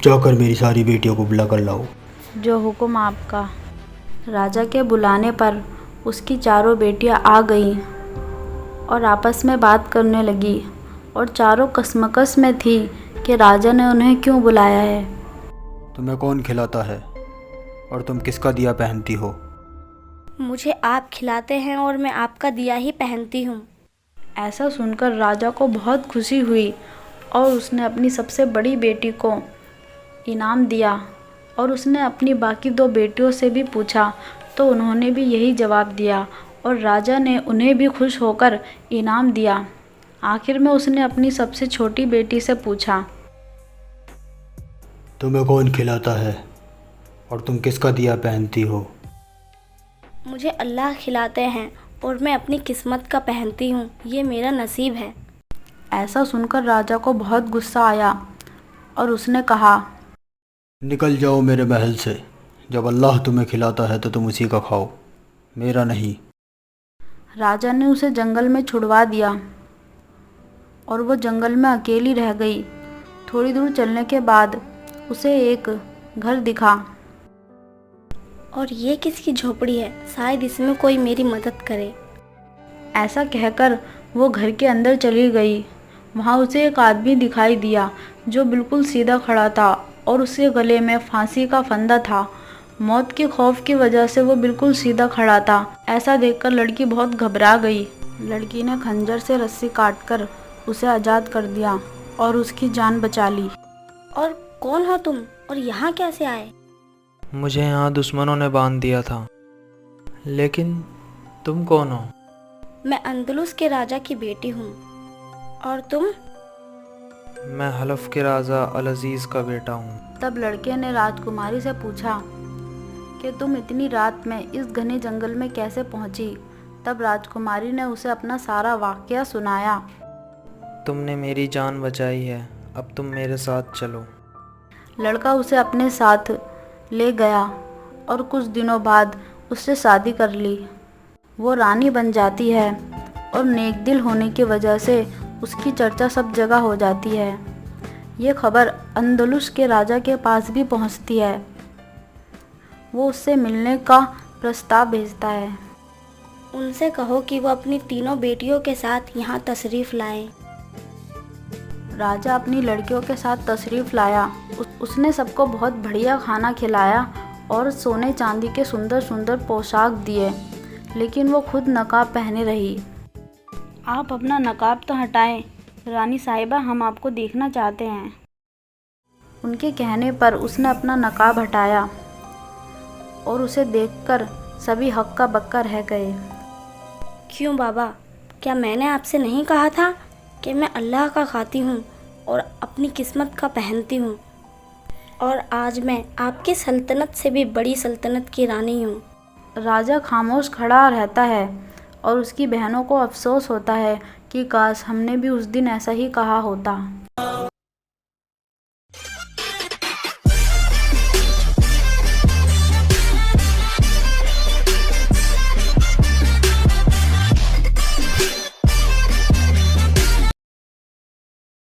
जाकर मेरी सारी बेटियों को बुला कर लाओ। जो हुक्म आपका। राजा के बुलाने पर उसकी चारों बेटियां आ गईं और आपस में बात करने लगी और चारों कशमकश में थी कि राजा ने उन्हें क्यों बुलाया है। तुम्हें कौन खिलाता है और तुम किसका दिया पहनती हो? मुझे आप खिलाते हैं और मैं आपका दिया ही पहनती हूँ। ऐसा सुनकर राजा को बहुत खुशी हुई और उसने अपनी सबसे बड़ी बेटी को इनाम दिया और उसने अपनी बाकी दो बेटियों से भी पूछा तो उन्होंने भी यही जवाब दिया और राजा ने उन्हें भी खुश होकर इनाम दिया। आखिर में उसने अपनी सबसे छोटी बेटी से पूछा, तुम्हें कौन खिलाता है और तुम किसका दिया पहनती हो? मुझे अल्लाह खिलाते हैं और मैं अपनी किस्मत का पहनती हूँ, ये मेरा नसीब है। ऐसा सुनकर राजा को बहुत गुस्सा आया और उसने कहा, निकल जाओ मेरे महल से। जब अल्लाह तुम्हें खिलाता है तो तुम उसी का खाओ, मेरा नहीं। राजा ने उसे जंगल में छुड़वा दिया और वो जंगल में अकेली रह गई। थोड़ी दूर चलने के बाद उसे एक घर दिखा। और ये किसकी झोपड़ी है? शायद इसमें कोई मेरी मदद करे। ऐसा कहकर वो घर के अंदर चली गई। वहाँ उसे एक आदमी दिखाई दिया जो बिल्कुल सीधा खड़ा था और उसके गले में फांसी का फंदा था। मौत के खौफ की वजह से वो बिल्कुल सीधा खड़ा था। ऐसा देखकर लड़की बहुत घबरा गई। लड़की ने खंजर से रस्सी काटकर उसे आज़ाद कर दिया और उसकी जान बचा ली। और कौन हो तुम और यहाँ कैसे आए? मुझे यहाँ दुश्मनों ने बांध दिया था, लेकिन तुम कौन हो? मैं अंदलुस के राजा की बेटी हूँ। और तुम? मैं हलफ के राजा अल अजीज़ का बेटा हूँ। तब लड़के ने राजकुमारी से पूछा कि तुम इतनी रात में इस घने जंगल में कैसे पहुंची? तब राजकुमारी ने उसे अपना सारा वाक़या सुनाया। तुमने मेरी जान बचाई है, अब तुम मेरे साथ चलो। लड़का उसे अपने साथ ले गया और कुछ दिनों बाद उससे शादी कर ली। वो रानी बन जाती है और नेकदिल होने की वजह से उसकी चर्चा सब जगह हो जाती है। ये खबर अंदलुस के राजा के पास भी पहुंचती है। वो उससे मिलने का प्रस्ताव भेजता है। उनसे कहो कि वो अपनी तीनों बेटियों के साथ यहाँ तशरीफ़ लाएं। राजा अपनी लड़कियों के साथ तशरीफ़ लाया। उसने सबको बहुत बढ़िया खाना खिलाया और सोने चांदी के सुंदर सुंदर पोशाक दिए, लेकिन वो खुद नकाब पहने रही। आप अपना नकाब तो हटाएं, रानी साहिबा, हम आपको देखना चाहते हैं। उनके कहने पर उसने अपना नकाब हटाया और उसे देखकर सभी हक्का बक्का रह गए। क्यों बाबा, क्या मैंने आपसे नहीं कहा था कि मैं अल्लाह का खाती हूँ और अपनी किस्मत का पहनती हूँ? और आज मैं आपकी सल्तनत से भी बड़ी सल्तनत की रानी हूँ। राजा खामोश खड़ा रहता है और उसकी बहनों को अफसोस होता है कि काश हमने भी उस दिन ऐसा ही कहा होता।